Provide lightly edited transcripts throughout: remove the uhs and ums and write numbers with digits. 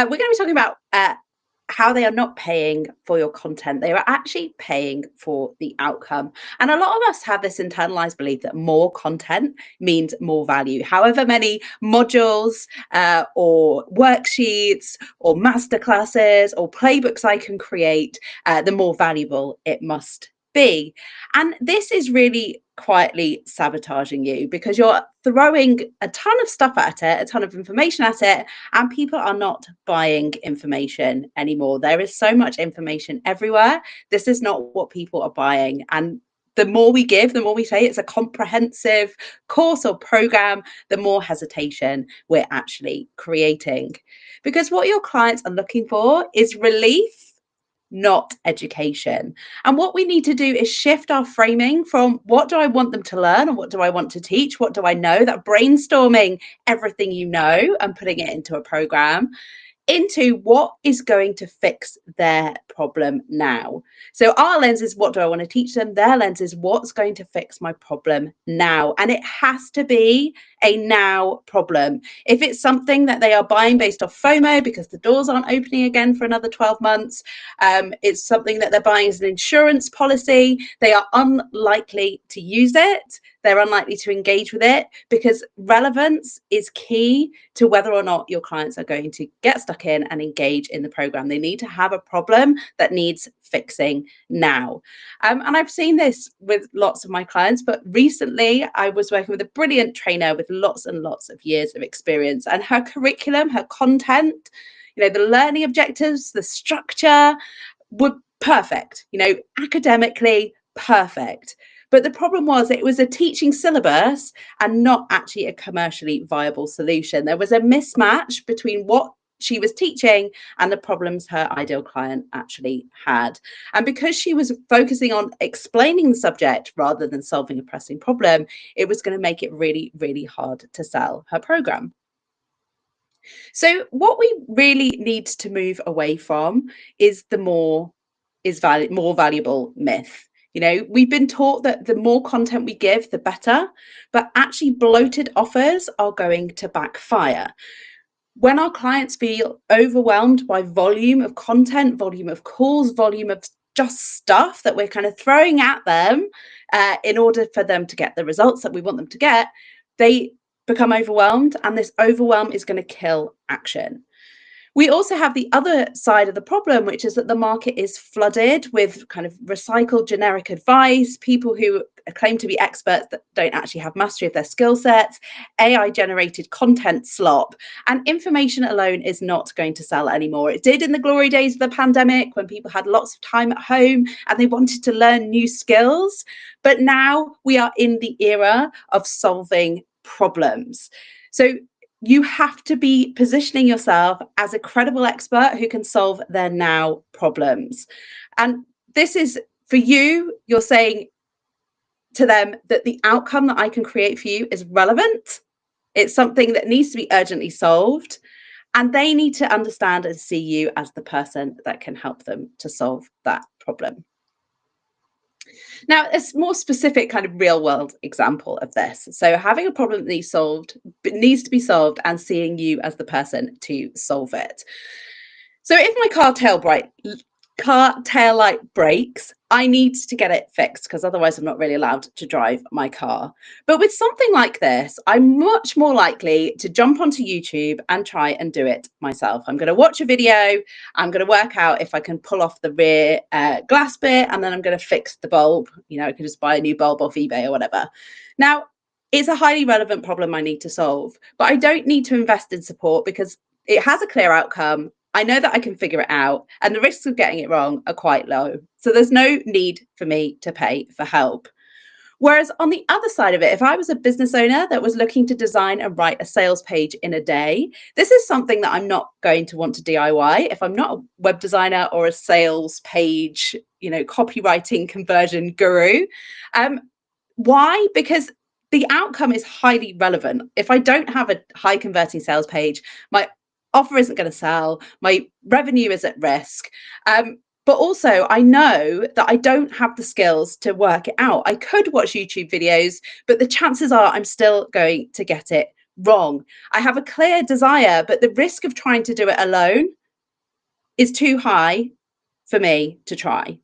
We're going to be talking about how they are not paying for your content. They are actually paying for the outcome. And a lot of us have this internalized belief that more content means more value. However many modules or worksheets or masterclasses or playbooks I can create, the more valuable it must be. And this is really quietly sabotaging you because you're throwing a ton of stuff at it, a ton of information at it, and people are not buying information anymore. There is so much information everywhere. This is not what people are buying. And the more we give, the more we say it's a comprehensive course or program, the more hesitation we're actually creating. Because what your clients are looking for is relief, not education. And what we need to do is shift our framing from what do I want them to learn and what do I want to teach? What do I know? That brainstorming everything you know and putting it into a program, into what is going to fix their problem now. So our lens is what do I want to teach them? Their lens is what's going to fix my problem now. And it has to be a now problem. If it's something that they are buying based off FOMO because the doors aren't opening again for another 12 months, it's something that they're buying as an insurance policy, they are unlikely to use it. They're unlikely to engage with it because relevance is key to whether or not your clients are going to get stuck in and engage in the program. They need to have a problem that needs fixing now. And I've seen this with lots of my clients, but recently I was working with a brilliant trainer with lots and lots of years of experience, and her curriculum, her content, the learning objectives, the structure were perfect, academically perfect. But the problem was it was a teaching syllabus and not actually a commercially viable solution. There was a mismatch between what she was teaching and the problems her ideal client actually had. And because she was focusing on explaining the subject rather than solving a pressing problem, it was going to make it really, really hard to sell her program. So what we really need to move away from is the more valuable myth. We've been taught that the more content we give, the better, but actually bloated offers are going to backfire. When our clients feel overwhelmed by volume of content, volume of calls, volume of just stuff that we're kind of throwing at them in order for them to get the results that we want them to get, they become overwhelmed, and this overwhelm is going to kill action. We also have the other side of the problem, which is that the market is flooded with kind of recycled generic advice, people who claim to be experts that don't actually have mastery of their skill sets, AI generated content slop, and information alone is not going to sell anymore. It did in the glory days of the pandemic when people had lots of time at home and they wanted to learn new skills. But now we are in the era of solving problems. So you have to be positioning yourself as a credible expert who can solve their now problems. And this is for you, you're saying to them that the outcome that I can create for you is relevant. It's something that needs to be urgently solved. And they need to understand and see you as the person that can help them to solve that problem. Now, a more specific kind of real world example of this. So having a problem that needs to be solved and seeing you as the person to solve it. So if my car tail light breaks, I need to get it fixed because otherwise I'm not really allowed to drive my car. But with something like this, I'm much more likely to jump onto YouTube and try and do it myself. I'm going to watch a video. I'm going to work out if I can pull off the rear glass bit, and then I'm going to fix the bulb. I can just buy a new bulb off eBay or whatever. Now, it's a highly relevant problem I need to solve, but I don't need to invest in support because it has a clear outcome. I know that I can figure it out, and the risks of getting it wrong are quite low. So there's no need for me to pay for help. Whereas on the other side of it, if I was a business owner that was looking to design and write a sales page in a day, this is something that I'm not going to want to DIY if I'm not a web designer or a sales page, copywriting conversion guru. Why? Because the outcome is highly relevant. If I don't have a high converting sales page, my offer isn't going to sell, my revenue is at risk. But also I know that I don't have the skills to work it out. I could watch YouTube videos, but the chances are I'm still going to get it Wrong. I have a clear desire, but the risk of trying to do it alone is too high for me to try.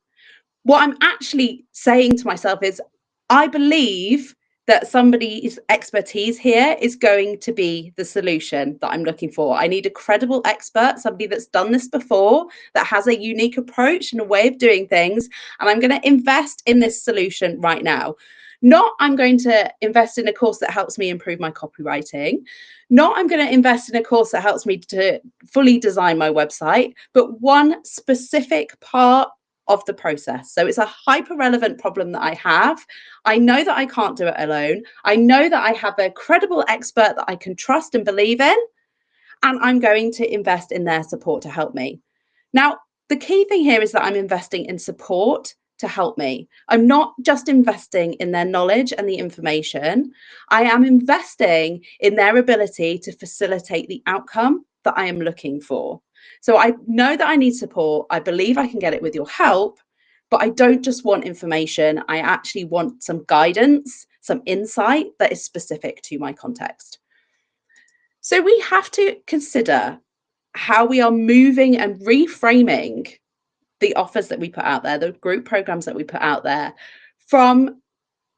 What I'm actually saying to myself is, I believe that somebody's expertise here is going to be the solution that I'm looking for. I need a credible expert, somebody that's done this before, that has a unique approach and a way of doing things. And I'm going to invest in this solution right now. Not I'm going to invest in a course that helps me improve my copywriting. Not I'm going to invest in a course that helps me to fully design my website, but one specific part of the process. So it's a hyper relevant problem that I have. I know that I can't do it alone. I know that I have a credible expert that I can trust and believe in, and I'm going to invest in their support to help me. Now, the key thing here is that I'm investing in support to help me. I'm not just investing in their knowledge and the information. I am investing in their ability to facilitate the outcome that I am looking for. So I know that I need support. I believe I can get it with your help, but I don't just want information. I actually want some guidance, some insight that is specific to my context. So we have to consider how we are moving and reframing the offers that we put out there, the group programs that we put out there, from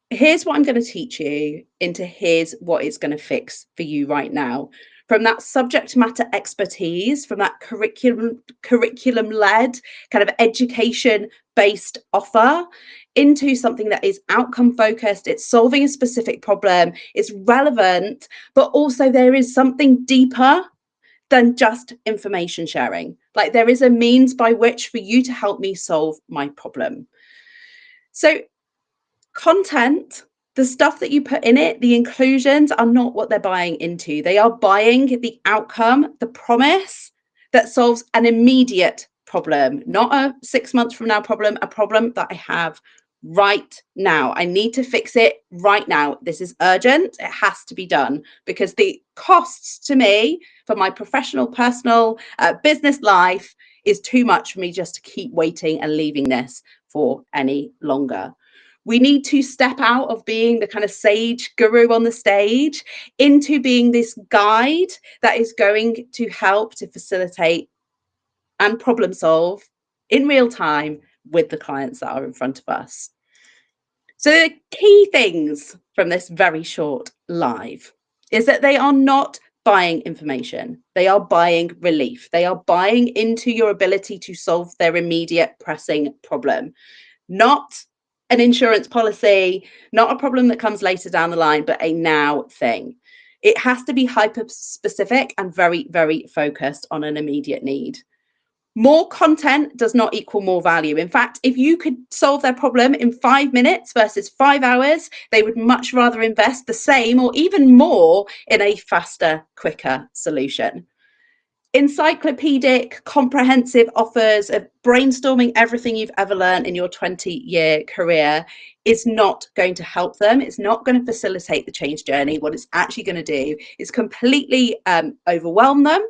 here's what I'm going to teach you into here's what it's going to fix for you right now. From that subject matter expertise, from that curriculum led kind of education based offer, into something that is outcome focused, it's solving a specific problem, it's relevant, but also there is something deeper than just information sharing. Like there is a means by which for you to help me solve my problem. So content, the stuff that you put in it, the inclusions are not what they're buying into. They are buying the outcome, the promise that solves an immediate problem, not a 6 months from now problem, a problem that I have right now. I need to fix it right now. This is urgent. It has to be done because the costs to me for my professional, personal, business life is too much for me just to keep waiting and leaving this for any longer. We need to step out of being the kind of sage guru on the stage into being this guide that is going to help to facilitate and problem solve in real time with the clients that are in front of us. So the key things from this very short live is that they are not buying information. They are buying relief. They are buying into your ability to solve their immediate pressing problem, not an insurance policy, not a problem that comes later down the line, but a now thing. It has to be hyper specific and very, very focused on an immediate need. More content does not equal more value. In fact, if you could solve their problem in 5 minutes versus 5 hours, they would much rather invest the same or even more in a faster, quicker solution. Encyclopaedic, comprehensive offers of brainstorming everything you've ever learned in your 20-year career is not going to help them. It's not going to facilitate the change journey. What it's actually going to do is completely overwhelm them.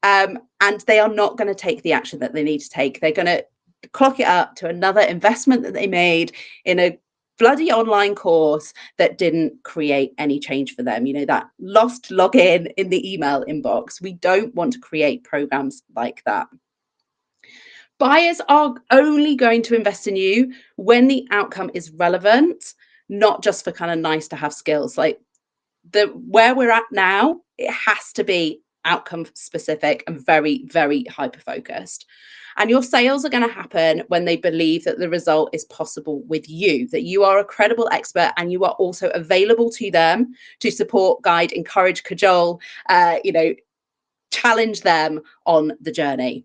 And they are not going to take the action that they need to take. They're going to clock it up to another investment that they made in a bloody online course that didn't create any change for them. You know, that lost login in the email inbox. We don't want to create programs like that. Buyers are only going to invest in you when the outcome is relevant, not just for kind of nice to have skills. Like where we're at now, it has to be outcome specific and very, very hyper focused. And your sales are going to happen when they believe that the result is possible with you, that you are a credible expert and you are also available to them to support, guide, encourage, cajole, challenge them on the journey.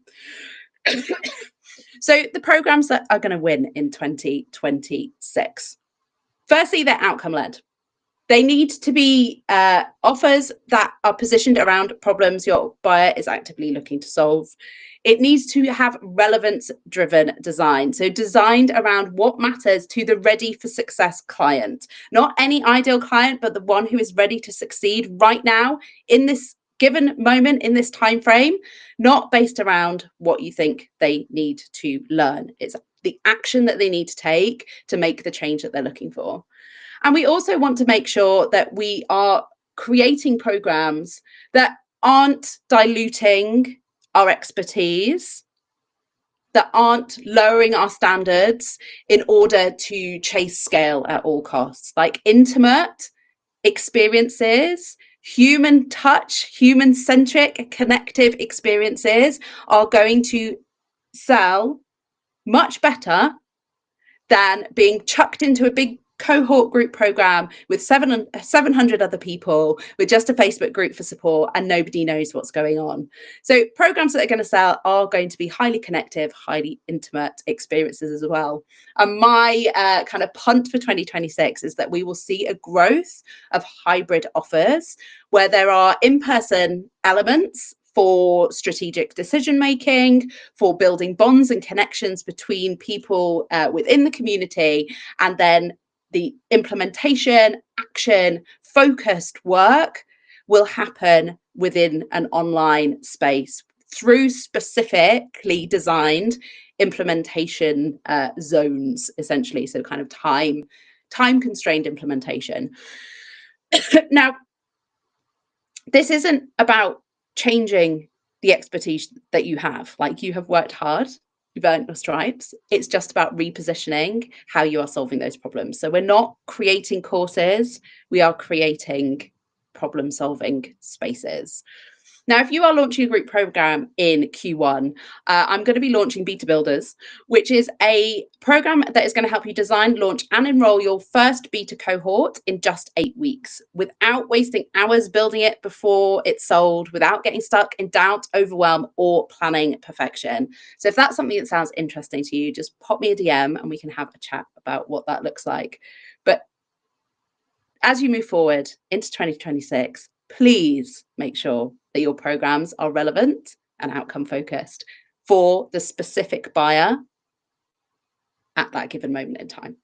So the programs that are going to win in 2026, firstly, they're outcome led. They need to be offers that are positioned around problems your buyer is actively looking to solve. It needs to have relevance-driven design, so designed around what matters to the ready for success client. Not any ideal client, but the one who is ready to succeed right now in this given moment, in this time frame, not based around what you think they need to learn. It's the action that they need to take to make the change that they're looking for. And we also want to make sure that we are creating programs that aren't diluting our expertise, that aren't lowering our standards in order to chase scale at all costs. Like intimate experiences, human touch, human centric, connective experiences are going to sell much better than being chucked into a big cohort group program with 700 other people with just a Facebook group for support and nobody knows what's going on. So programs that are going to sell are going to be highly connective, highly intimate experiences as well. And my kind of punt for 2026 is that we will see a growth of hybrid offers where there are in-person elements for strategic decision making, for building bonds and connections between people within the community, and then the implementation, action, focused work will happen within an online space through specifically designed implementation zones, essentially. So kind of time constrained implementation. Now, this isn't about changing the expertise that you have. Like, you have worked hard, you've earned your stripes. It's just about repositioning how you are solving those problems. So we're not creating courses, we are creating problem solving spaces. Now, if you are launching a group program in Q1, I'm going to be launching Beta Builders, which is a program that is going to help you design, launch, and enroll your first beta cohort in just 8 weeks without wasting hours building it before it's sold, without getting stuck in doubt, overwhelm, or planning perfection. So if that's something that sounds interesting to you, just pop me a DM and we can have a chat about what that looks like. But as you move forward into 2026, please make sure that your programs are relevant and outcome focused for the specific buyer at that given moment in time.